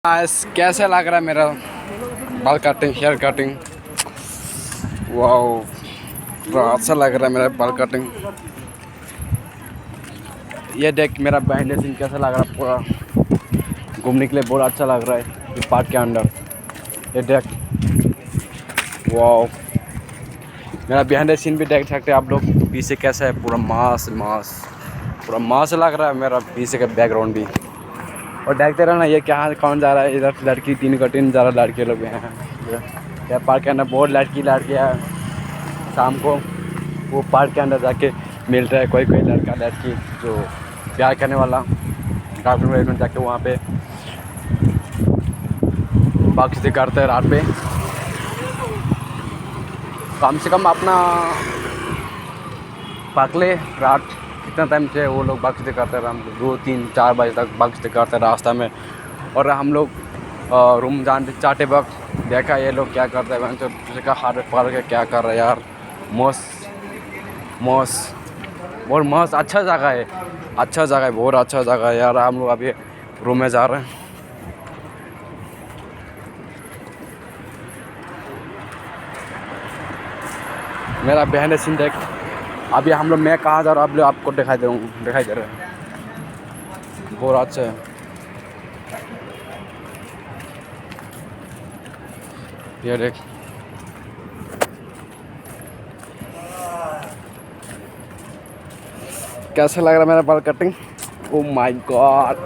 कैसा लग रहा है मेरा बाल कटिंग, हेयर कटिंग? वाओ, पूरा अच्छा लग रहा है मेरा बाल कटिंग। ये देख मेरा बैंड सीन कैसा लग रहा है, पूरा घूमने के लिए बहुत अच्छा लग रहा है इस पार्क के अंदर। ये देख, वाओ, मेरा बिहाइंड सीन भी देख सकते हैं आप लोग। पीछे कैसा है, पूरा मास मास, पूरा मास लग रहा है मेरा पीछे का बैकग्राउंड भी। और देखते रहना ये क्या कौन जा रहा है इधर। लड़की 3 ज़्यादा लड़के लोग हैं ये पार्क के अंदर। बहुत लड़कियाँ शाम को वो पार्क के अंदर जाके मिलते हैं। कोई कोई लड़का लड़की जो प्यार करने वाला गर्लफ्रेंड जाके वहाँ पे बातचीत करते हैं रात पे। कम से कम अपना पकले रात कितना टाइम से वो लोग बातचीत करते हैं। हम 2-3-4 बजे तक बातचीत करते हैं रास्ता में। और हम लोग रूम चाहते वक्त देखा ये लोग क्या करते हैं। तो किसी का हाथ पकड़ के क्या कर रहे हैं यार। मस्त मस्त, बहुत मस्त, अच्छा जगह है, अच्छा जगह है, बहुत अच्छा जगह है यार। हम लोग अभी रूम में जा रहे हैं। मेरा बहन सीन देख। अभी हम लोग, मैं कहाँ जा रहा हूँ, आपको दिखाई दे रहा है। बहुत अच्छा है। ये देख, कैसा लग रहा है मेरा बाल कटिंग? Oh my God,